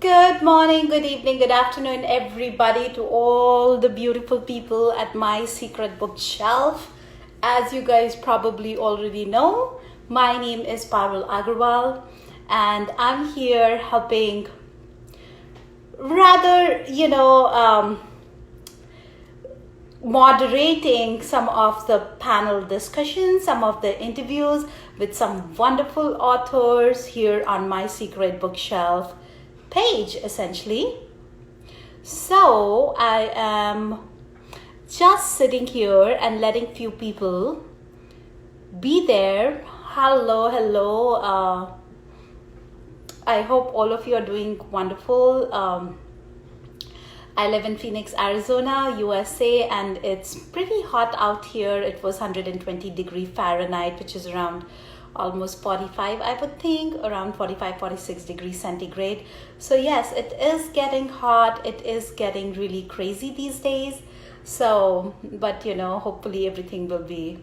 Good morning, good evening, good afternoon, everybody, to all the beautiful people at my secret bookshelf. As you guys probably already know, my name is Parul Agarwal, and I'm here helping, rather, moderating some of the panel discussions, some of the interviews with some wonderful authors here on my secret bookshelf page, essentially. So I am just sitting here and letting few people be there. Hello, hello. I hope all of you are doing wonderful. I live in Phoenix, Arizona, USA, and it's pretty hot out here. It was 120-degree Fahrenheit, which is around almost 45, I would think, around 45, 46 degrees centigrade. So yes, it is getting hot. It is getting really crazy these days. So, but hopefully everything will be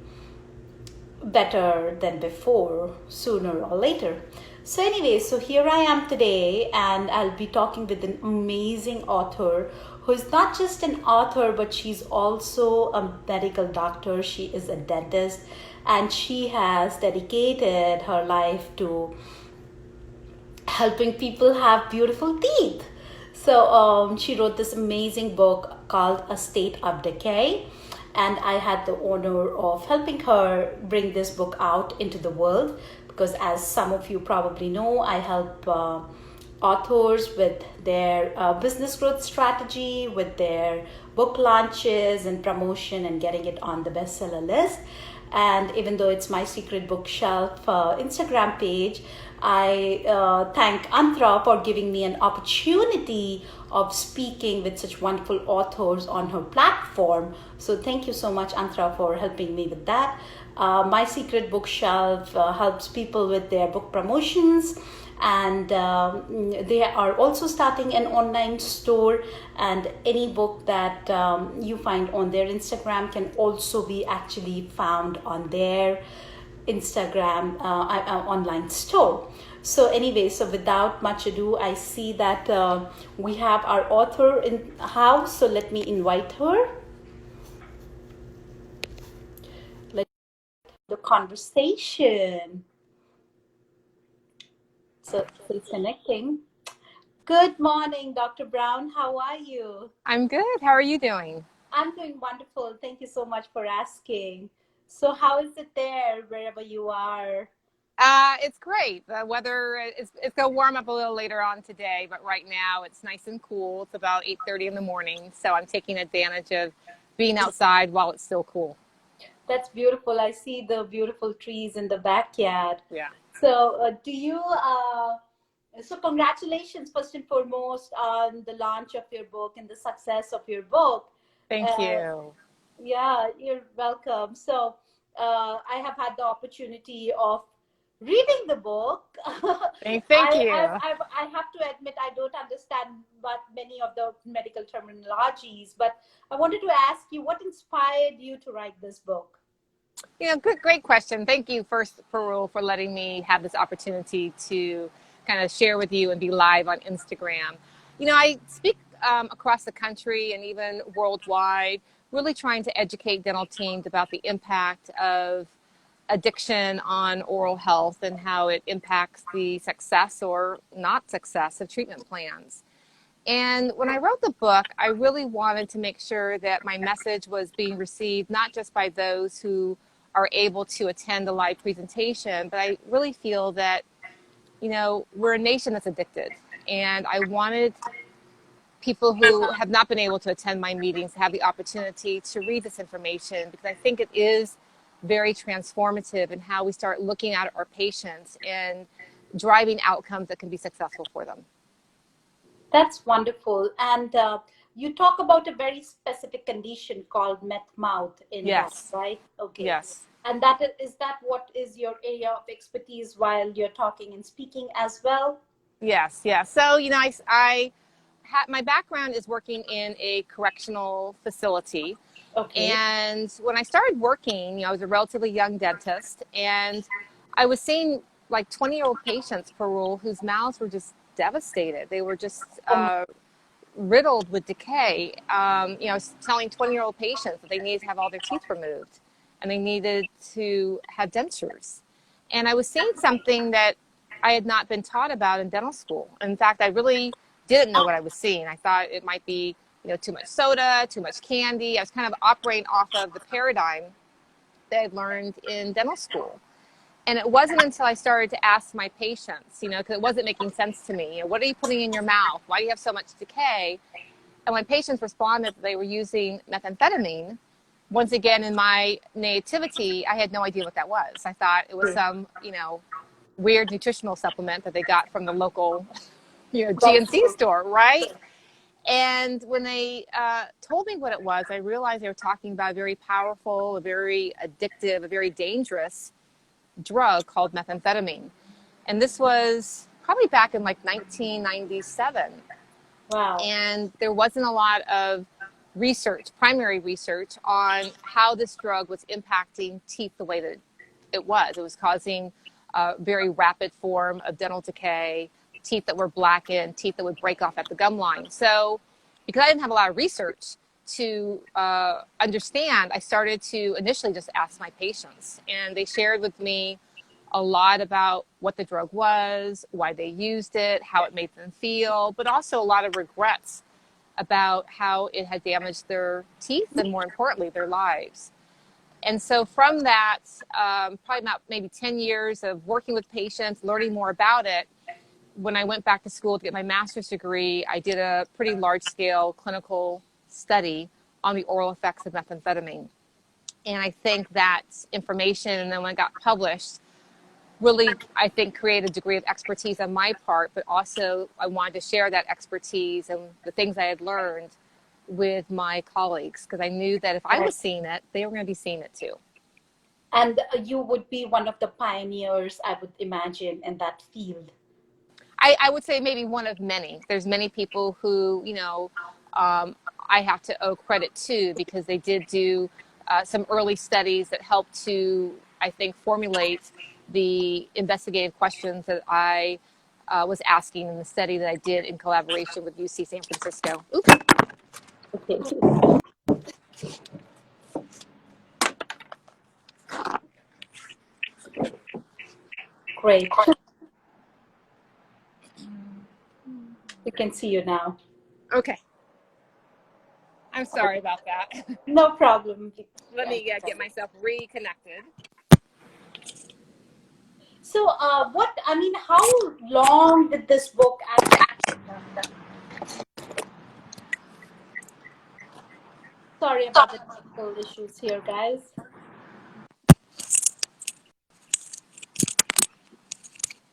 better than before, sooner or later. So anyway, so here I am today, and I'll be talking with an amazing author who is not just an author, but she's also a medical doctor. She is a dentist, and she has dedicated her life to helping people have beautiful teeth. So she wrote this amazing book called A State of Decay, and I had the honor of helping her bring this book out into the world, because as some of you probably know, I help authors with their business growth strategy, with their book launches and promotion and getting it on the bestseller list. And even though it's my secret bookshelf Instagram page, I thank Antra for giving me an opportunity of speaking with such wonderful authors on her platform. So thank you so much, Antra, for helping me with that. My secret bookshelf helps people with their book promotions, and they are also starting an online store, and any book that you find on their Instagram can also be actually found on their Instagram online store. So anyway, so without much ado, I see that we have our author in the house, so let me invite her. Let's the conversation. So still connecting. Good morning, Dr. Brown. How are you? I'm good. How are you doing? I'm doing wonderful. Thank you so much for asking. So how is it there, wherever you are? It's great. The weather it's gonna warm up a little later on today, but right now it's nice and cool. It's about 8:30 in the morning, so I'm taking advantage of being outside while it's still cool. That's beautiful. I see the beautiful trees in the backyard. Yeah. So so congratulations, first and foremost, on the launch of your book and the success of your book. Thank Uh, you. Yeah, you're welcome. So, I have had the opportunity of reading the book. Thank you. I have to admit, I don't understand but many of the medical terminologies, but I wanted to ask you, what inspired you to write this book? Great question. Thank you first, Parul, for letting me have this opportunity to kind of share with you and be live on Instagram. I speak across the country and even worldwide, really trying to educate dental teams about the impact of addiction on oral health and how it impacts the success or not success of treatment plans. And when I wrote the book, I really wanted to make sure that my message was being received not just by those who are able to attend the live presentation, but I really feel that, we're a nation that's addicted. And I wanted people who have not been able to attend my meetings to have the opportunity to read this information, because I think it is very transformative in how we start looking at our patients and driving outcomes that can be successful for them. That's wonderful. And you talk about a very specific condition called meth mouth in that, Yes. right? Okay. Yes. And is that what is your area of expertise while you're talking and speaking as well? Yes. Yes. So, I my background is working in a correctional facility. Okay. And when I started working, I was a relatively young dentist, and I was seeing like 20-year-old patients, per rule, whose mouths were just devastated. They were just Oh my, riddled with decay. I was telling 20-year-old patients that they needed to have all their teeth removed and they needed to have dentures. And I was seeing something that I had not been taught about in dental school. In fact, I really didn't know what I was seeing. I thought it might be, too much soda, too much candy. I was kind of operating off of the paradigm that I'd learned in dental school. And it wasn't until I started to ask my patients, because it wasn't making sense to me. What are you putting in your mouth? Why do you have so much decay? And when patients responded that they were using methamphetamine, once again, in my nativity, I had no idea what that was. I thought it was some, weird nutritional supplement that they got from the local, GNC store, right? And when they told me what it was, I realized they were talking about a very powerful, a very addictive, a very dangerous drug called methamphetamine. And this was probably back in like 1997. wow. And there wasn't a lot of research, primary research, on how this drug was impacting teeth the way that it was. It was causing a very rapid form of dental decay, teeth that were blackened, teeth that would break off at the gum line. So because I didn't have a lot of research to understand, I started to initially just ask my patients. And they shared with me a lot about what the drug was, why they used it, how it made them feel, but also a lot of regrets about how it had damaged their teeth and, more importantly, their lives. And so from that, probably about maybe 10 years of working with patients, learning more about it, when I went back to school to get my master's degree, I did a pretty large-scale clinical study on the oral effects of methamphetamine. And I think that information, and then when it got published, really, I think, created a degree of expertise on my part, but also I wanted to share that expertise and the things I had learned with my colleagues, because I knew that if I was seeing it, they were going to be seeing it too. And you would be one of the pioneers, I would imagine, in that field. I would say maybe one of many. There's many people who, I have to owe credit to, because they did do some early studies that helped to, I think, formulate the investigative questions that I was asking in the study that I did in collaboration with UC San Francisco. Oops. Okay. Great. We can see you now. Okay. I'm sorry about that. No problem. Let me get myself reconnected. So, how long did this book actually? Sorry about the technical issues here, guys.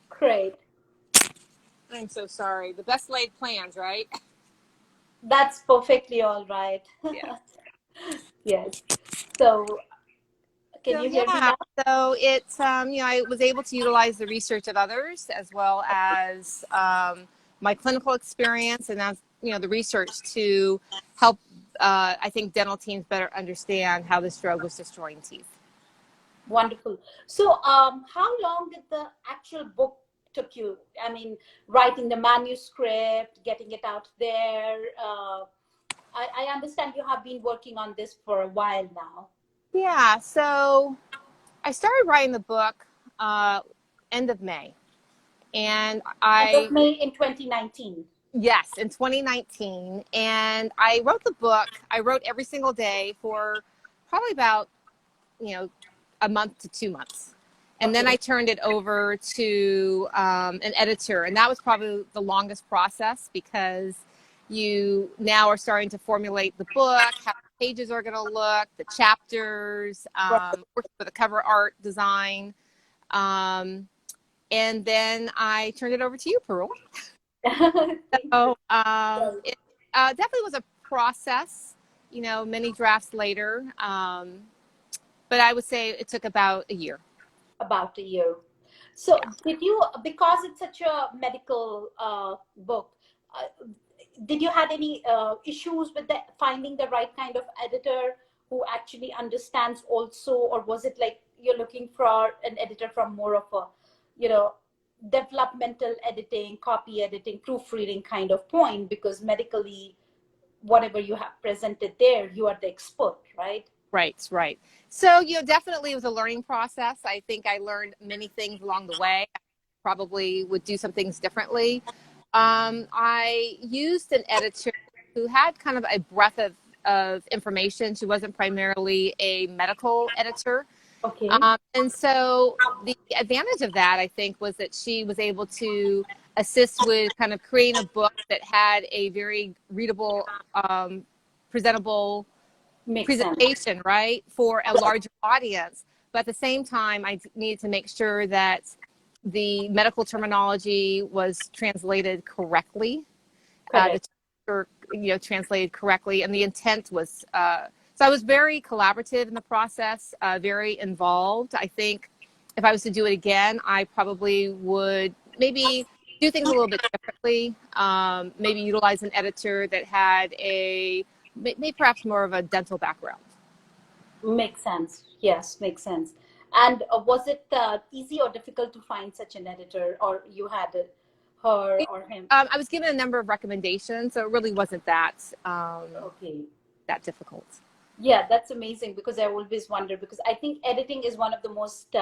Great. I'm so sorry. The best laid plans, right? That's perfectly all right. Yes. Yes. So, can So you hear me yeah, now? so it's I was able to utilize the research of others as well as my clinical experience, and that's the research to help I think dental teams better understand how this drug was destroying teeth. Wonderful. So, how long did the actual book took you? I mean, writing the manuscript, getting it out there. I understand you have been working on this for a while now. Yeah, so I started writing the book end of May, and End of May in 2019. yes, in 2019. And I wrote the book. I wrote every single day for probably about, a month to 2 months. And then I turned it over to an editor. And that was probably the longest process, because you now are starting to formulate the book, how the pages are going to look, the chapters, working with the cover art design. And then I turned it over to you, Parul. So it definitely was a process, many drafts later. But I would say it took about a year. About a year. So Yeah. did you, because it's such a medical book, did you had any issues with finding the right kind of editor who actually understands also, or was it like you're looking for an editor from more of a, developmental editing, copy editing, proofreading kind of point, because medically, whatever you have presented there, you are the expert, right? Right, right. So, definitely it was a learning process. I think I learned many things along the way. I probably would do some things differently. I used an editor who had kind of a breadth of information. She wasn't primarily a medical editor. Okay, And so the advantage of that, I think, was that she was able to assist with kind of creating a book that had a very readable, presentable makes sense. presentation, right, for a larger audience. But at the same time, I needed to make sure that the medical terminology was translated correctly, the Correct. chapter, translated correctly, and the intent was. So I was very collaborative in the process, very involved. I think if I was to do it again, I probably would maybe do things a little bit differently. Maybe utilize an editor that had maybe perhaps more of a dental background. Makes sense. Yes, makes sense. And was it easy or difficult to find such an editor, or you had it, her or him? I was given a number of recommendations, so it really wasn't Okay. that difficult. Yeah, that's amazing, because I always wonder, because I think editing is one of the most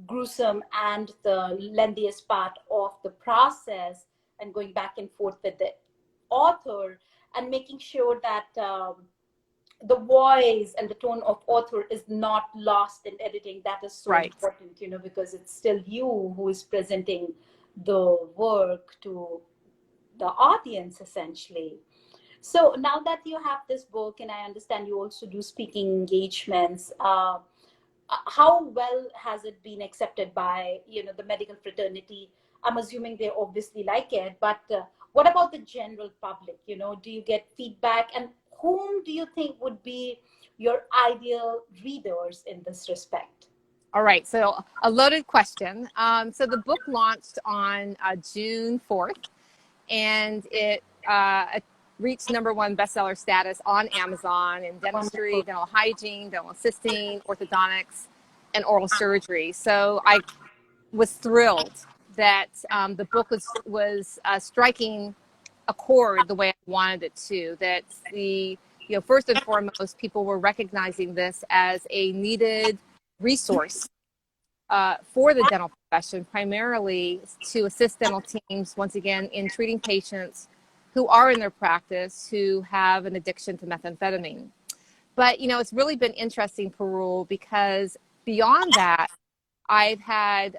gruesome and the lengthiest part of the process, and going back and forth with the author and making sure that the voice and the tone of author is not lost in editing. That is so Right. important, because it's still you who is presenting the work to the audience, essentially. So now that you have this book, and I understand you also do speaking engagements, how well has it been accepted by the medical fraternity? I'm assuming they obviously like it, but what about the general public? Do you get feedback, and whom do you think would be your ideal readers in this respect? All right. So a loaded question. So the book launched on June 4th, and it reached #1 bestseller status on Amazon in dentistry, Wonderful. dental hygiene, dental assisting, orthodontics, and oral surgery. So I was thrilled that the book was striking a chord the way I wanted it to. That first and foremost, people were recognizing this as a needed resource for the dental profession, primarily to assist dental teams once again in treating patients who are in their practice who have an addiction to methamphetamine. But it's really been interesting, Parul, because beyond that, I've had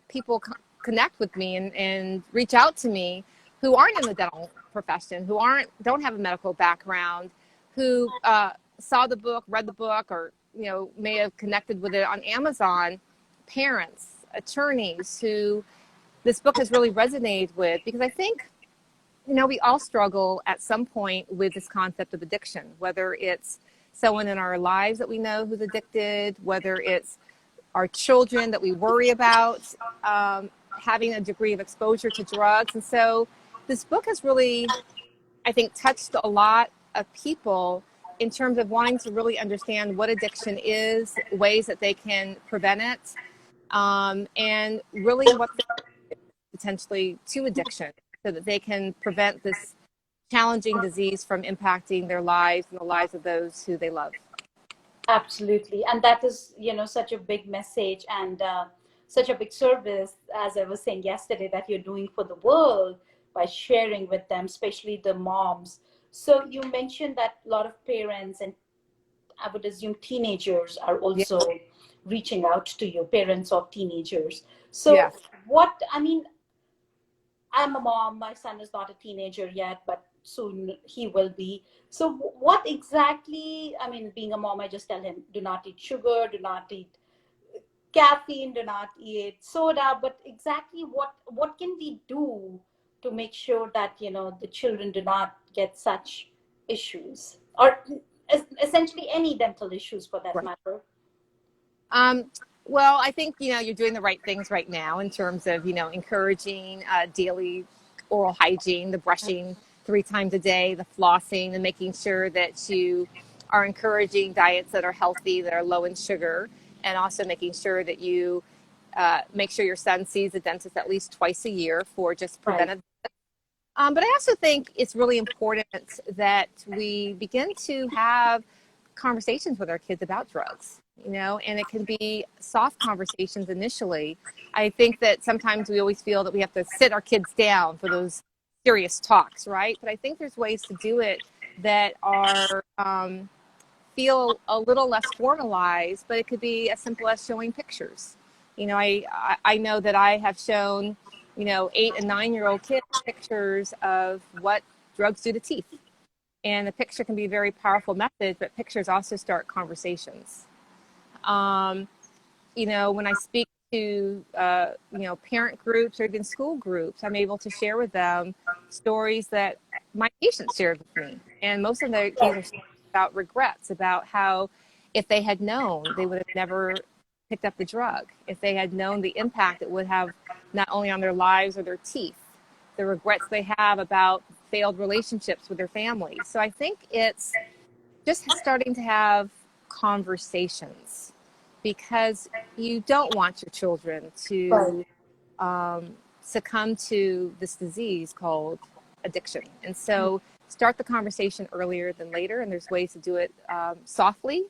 people connect with me and reach out to me who aren't in the dental profession, who don't have a medical background, who saw the book, read the book, or may have connected with it on Amazon. Parents, attorneys who this book has really resonated with, because I think we all struggle at some point with this concept of addiction, whether it's someone in our lives that we know who's addicted, whether it's our children that we worry about having a degree of exposure to drugs. And so this book has really, I think, touched a lot of people in terms of wanting to really understand what addiction is, ways that they can prevent it, and really what potentially to addiction, so that they can prevent this challenging disease from impacting their lives and the lives of those who they love. Absolutely. And that is, such a big message, and such a big service, as I was saying yesterday, that you're doing for the world by sharing with them, especially the moms. So you mentioned that a lot of parents, and I would assume teenagers, are Yeah. also reaching out to you, parents of teenagers. So Yes. what, I mean, I'm a mom. My son is not a teenager yet, but soon he will be. So, what exactly? I mean, being a mom, I just tell him, do not eat sugar, do not eat caffeine, do not eat soda. But exactly what can we do to make sure that the children do not get such issues, or essentially any dental issues for that Right. matter? Well, I think you're doing the right things right now in terms of encouraging daily oral hygiene, the brushing 3 times a day, the flossing, and making sure that you are encouraging diets that are healthy, that are low in sugar, and also making sure that you make sure your son sees a dentist at least twice a year for just Right. preventive. But I also think it's really important that we begin to have conversations with our kids about drugs, and it can be soft conversations initially. I think that sometimes we always feel that we have to sit our kids down for those serious talks, right? But I think there's ways to do it that are feel a little less formalized, but it could be as simple as showing pictures. I know that I have shown, 8 and 9-year-old kids pictures of what drugs do to teeth. And a picture can be a very powerful method, but pictures also start conversations. When I speak to, parent groups or even school groups, I'm able to share with them stories that my patients shared with me. And most of these are about regrets, about how if they had known, they would have never picked up the drug. If they had known the impact it would have not only on their lives or their teeth, the regrets they have about failed relationships with their families. So I think it's just starting to have conversations, because you don't want your children to succumb to this disease called addiction. And so start the conversation earlier than later. And there's ways to do it softly,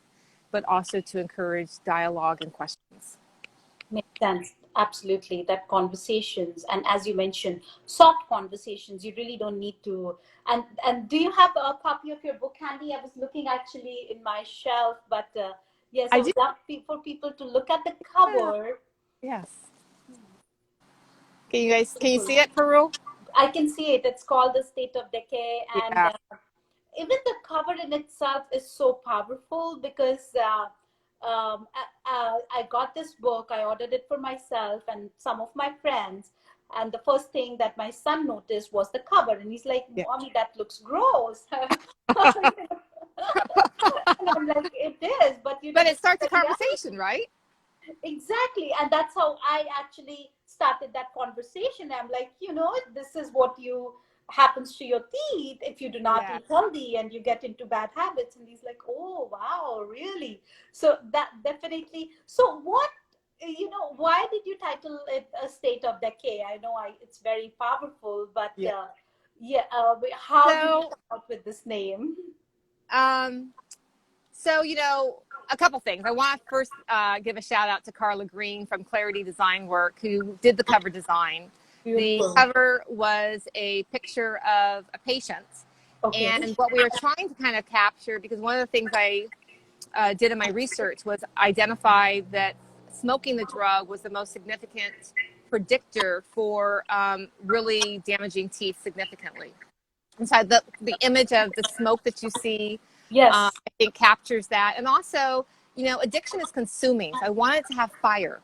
but also to encourage dialogue and questions. Makes sense. Absolutely. That conversations, and as you mentioned, soft conversations, you really don't need to. And do you have a copy of your book handy? I was looking actually in my shelf, but yes, I would love for people to look at the cover. Yes. Can you see it, Parul? I can see it. It's called The State of Decay. And even the cover in itself is so powerful, because I got this book, I ordered it for myself and some of my friends. And the first thing that my son noticed was the cover. And he's like, Mommy, that looks gross. And I'm like, it is. But it starts a conversation, right? Exactly. And that's how I actually started that conversation. I'm like, this is what happens to your teeth if you do not eat healthy and you get into bad habits. And he's like, oh, wow, really? So that definitely. So what, why did you title it A State of Decay? I know it's very powerful, but how did you come up with this name? So, a couple things. I want to first give a shout out to Carla Green from Clarity Design Work, who did the cover design. Beautiful. The cover was a picture of a patient. Okay. And what we were trying to kind of capture, because one of the things I did in my research was identify that smoking the drug was the most significant predictor for really damaging teeth significantly. And so the image of the smoke that you see, I think captures that. And also, addiction is consuming. So I wanted to have fire.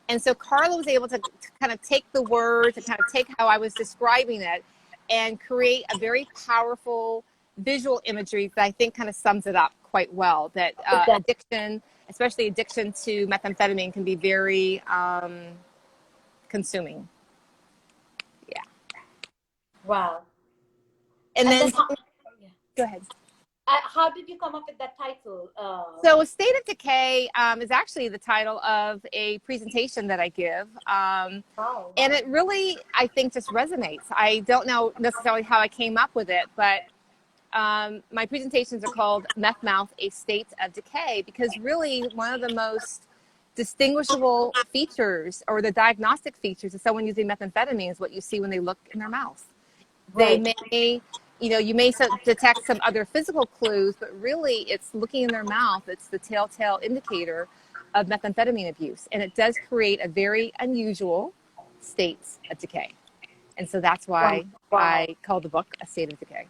And so Carla was able to kind of take the words and kind of take how I was describing it and create a very powerful visual imagery that I think kind of sums it up quite well. That addiction, especially addiction to methamphetamine, can be very consuming. Yeah. Wow. And then go ahead. How did you come up with that title? So A State of Decay is actually the title of a presentation that I give. And it really, I think, just resonates. I don't know necessarily how I came up with it, but my presentations are called Meth Mouth, A State of Decay, because really one of the most distinguishable features, or the diagnostic features of someone using methamphetamine, is what you see when they look in their mouth. They may, you may detect some other physical clues, but really it's looking in their mouth. It's the telltale indicator of methamphetamine abuse. And it does create a very unusual state of decay. And so that's why I call the book A State of Decay.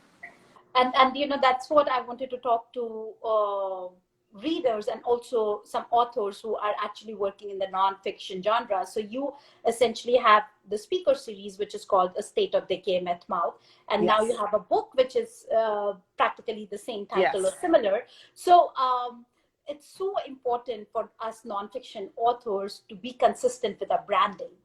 And that's what I wanted to talk to readers and also some authors who are actually working in the nonfiction genre. So you essentially have the speaker series, which is called A State of Decay, Meth Mouth. And now you have a book, which is practically the same title or similar. So it's so important for us nonfiction authors to be consistent with our branding.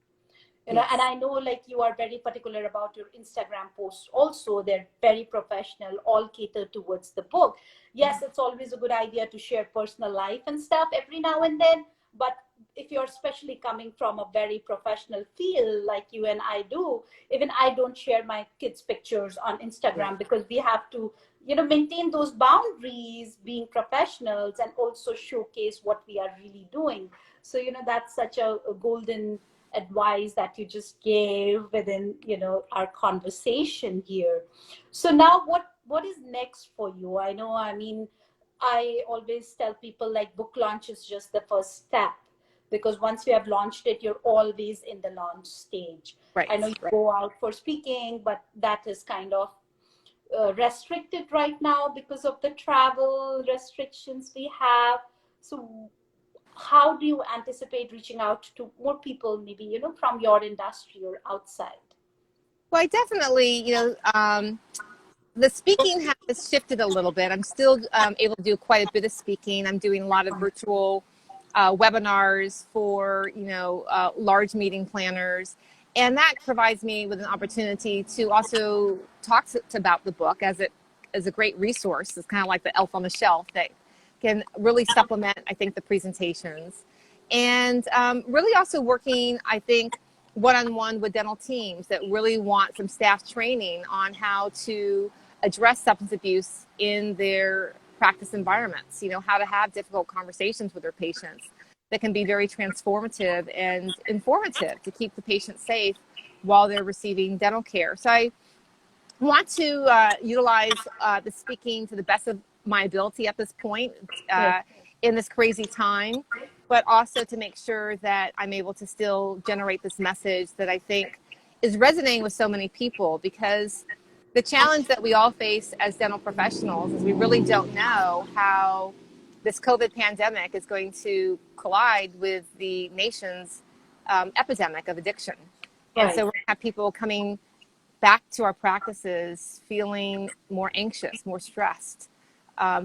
And I know, like, you are very particular about your Instagram posts also. They're very professional, all catered towards the book. Yes, it's always a good idea to share personal life and stuff every now and then, but if you're especially coming from a very professional field like you and I do, even I don't share my kids' pictures on Instagram, Right. because we have to, maintain those boundaries, being professionals, and also showcase what we are really doing. So, that's such a golden advice that you just gave within, our conversation here. So now what is next for you? I mean, I always tell people, like, book launch is just the first step, because once you have launched it, you're always in the launch stage. I Right. know you Right. go out for speaking, but that is kind of restricted right now because of the travel restrictions we have. So how do you anticipate reaching out to more people, maybe, from your industry or outside? Well, I definitely, the speaking has shifted a little bit. I'm still able to do quite a bit of speaking. I'm doing a lot of virtual webinars for, large meeting planners. And that provides me with an opportunity to also talk about the book as it is a great resource. It's kind of like the elf on the shelf that can really supplement, I think, the presentations. And really also working, I think, one-on-one with dental teams that really want some staff training on how to address substance abuse in their practice environments, how to have difficult conversations with their patients that can be very transformative and informative to keep the patient safe while they're receiving dental care. So I want to utilize the speaking to the best of my ability at this point Yes. in this crazy time, but also to make sure that I'm able to still generate this message that I think is resonating with so many people, because the challenge that we all face as dental professionals is we really don't know how this COVID pandemic is going to collide with the nation's epidemic of addiction. And Right. so we're going to have people coming back to our practices feeling more anxious, more stressed,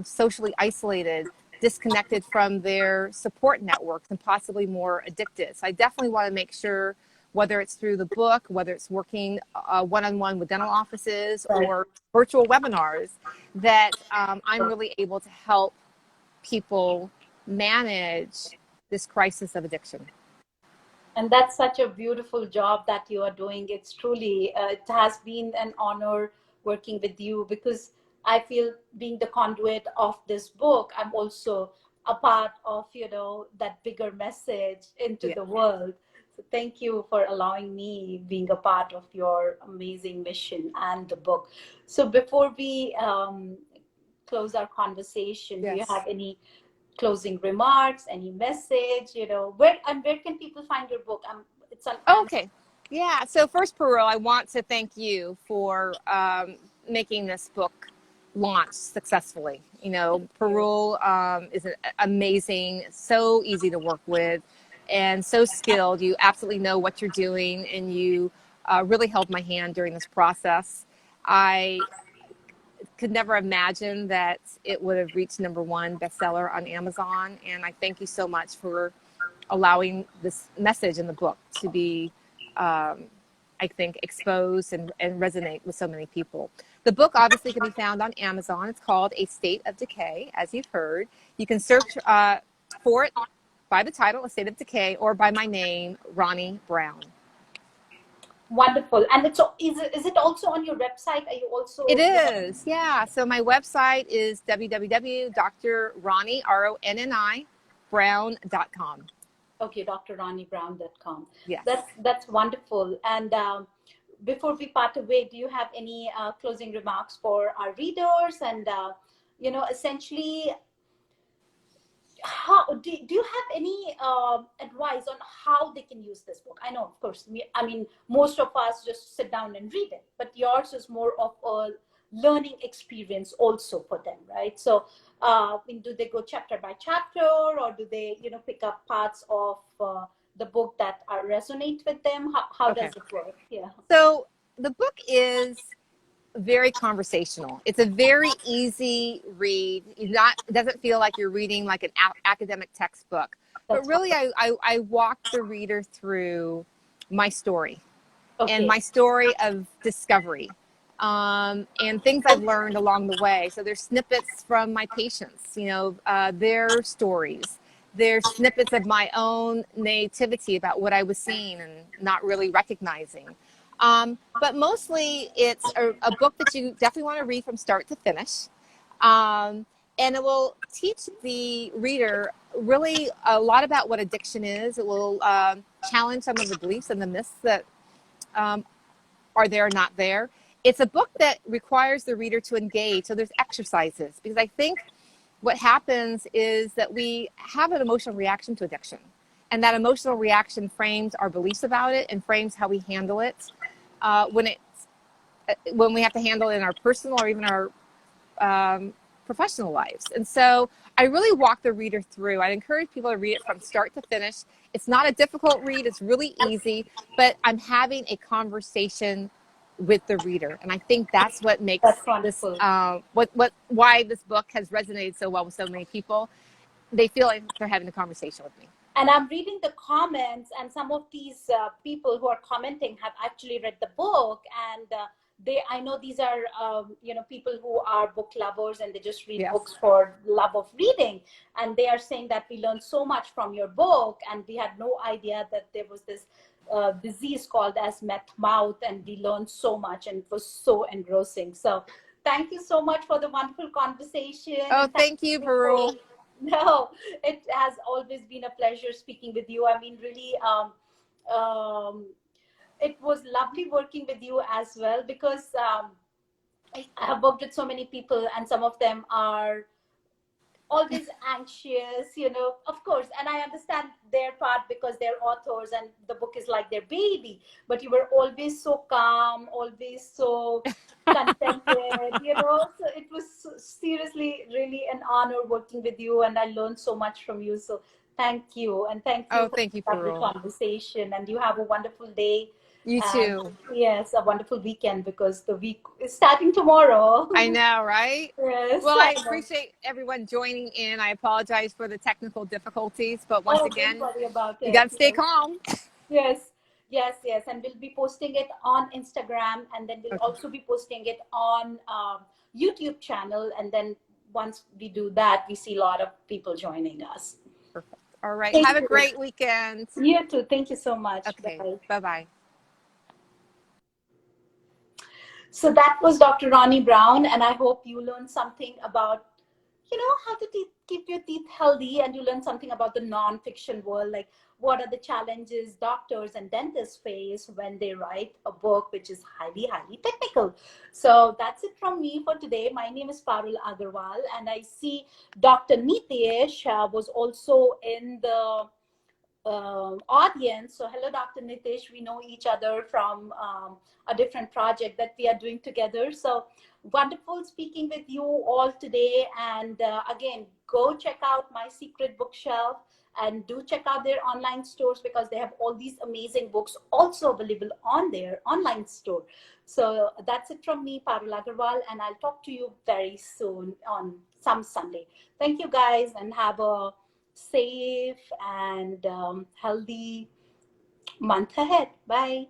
socially isolated, disconnected from their support networks, and possibly more addicted. So I definitely want to make sure, whether it's through the book, whether it's working one-on-one with dental offices Right. or virtual webinars, that I'm really able to help people manage this crisis of addiction. And that's such a beautiful job that you are doing. It's truly, it has been an honor working with you, because I feel, being the conduit of this book, I'm also a part of, that bigger message into Yeah. the world. So thank you for allowing me being a part of your amazing mission and the book. So before we close our conversation, do you Yes. have any closing remarks, any message, where can people find your book? It's on Amazon. Okay. Yeah. So first, Perot, I want to thank you for making this book launch successfully. Thank you. Perot is amazing, so easy to work with, and so skilled. You absolutely know what you're doing, and you really held my hand during this process. I could never imagine that it would have reached #1 bestseller on Amazon, and I thank you so much for allowing this message in the book to be, I think, exposed and resonate with so many people. The book obviously can be found on Amazon. It's called A State of Decay, as you've heard. You can search for it by the title, A State of Decay, or by my name, Ronnie Brown. Wonderful. And is it also on your website? Are you It also, is, yeah. So my website is www.drronnie, RONNI, brown.com. okay, drronniebrown.com. Yes. That's wonderful. And before we part away, do you have any closing remarks for our readers? And essentially, how do you have any advice on how they can use this book? I know, of course, I mean, most of us just sit down and read it, but yours is more of a learning experience also for them, right? So do they go chapter by chapter, or do they pick up parts of the book that resonate with them? How Okay. does it work? Yeah. So the book is very conversational. It's a very easy read. It doesn't feel like you're reading like an academic textbook, but That's really wonderful. I walk the reader through my story and Okay. my story of discovery, and things I've learned along the way. So there's snippets from my patients, their stories, There's snippets of my own nativity about what I was seeing and not really recognizing. But mostly it's a book that you definitely want to read from start to finish. And it will teach the reader really a lot about what addiction is. It will challenge some of the beliefs and the myths that are there or not there. It's a book that requires the reader to engage. So there's exercises, because I think what happens is that we have an emotional reaction to addiction. And that emotional reaction frames our beliefs about it and frames how we handle it when we have to handle it in our personal or even our professional lives. And so I really walk the reader through. I encourage people to read it from start to finish. It's not a difficult read. It's really easy, but I'm having a conversation with the reader. And I think that's what makes this, why this book has resonated so well with so many people. They feel like they're having a conversation with me. And I'm reading the comments, and some of these people who are commenting have actually read the book, and I know these are people who are book lovers, and they just read books for love of reading, and they are saying that we learned so much from your book, and we had no idea that there was this disease called as meth mouth, and we learned so much, and it was so engrossing. So thank you so much for the wonderful conversation. Oh, thank you, Parul. No, it has always been a pleasure speaking with you. I mean, really, it was lovely working with you as well, because I have worked with so many people, and some of them are always anxious, of course, and I understand their part because they're authors and the book is like their baby, but you were always so calm, always so contented, so it was seriously really an honor working with you, and I learned so much from you. So thank you, and thank you for thank you, the conversation, and you have a wonderful day. You too. Yes, a wonderful weekend, because the week is starting tomorrow. I know, right? Yes. Well, I appreciate everyone joining in. I apologize for the technical difficulties, but once again, don't worry about it. You got to stay calm. Yes. And we'll be posting it on Instagram, and then we'll also be posting it on YouTube channel. And then once we do that, we see a lot of people joining us. Perfect. All right. Have a great weekend. You too. Thank you so much. Okay. Bye-bye. So that was Dr. Ronnie Brown, and I hope you learned something about, how to keep your teeth healthy, and you learn something about the non-fiction world, like what are the challenges doctors and dentists face when they write a book which is highly, highly technical. So that's it from me for today. My name is Parul Agarwal, and I see Dr. Nitesh was also in the audience. So hello, Dr. Nitesh. We know each other from a different project that we are doing together. So wonderful speaking with you all today. And again, go check out My Secret Bookshelf, and do check out their online stores, because they have all these amazing books also available on their online store. So that's it from me, Parul Agarwal, and I'll talk to you very soon on some Sunday. Thank you, guys, and have a safe and healthy month ahead. Bye.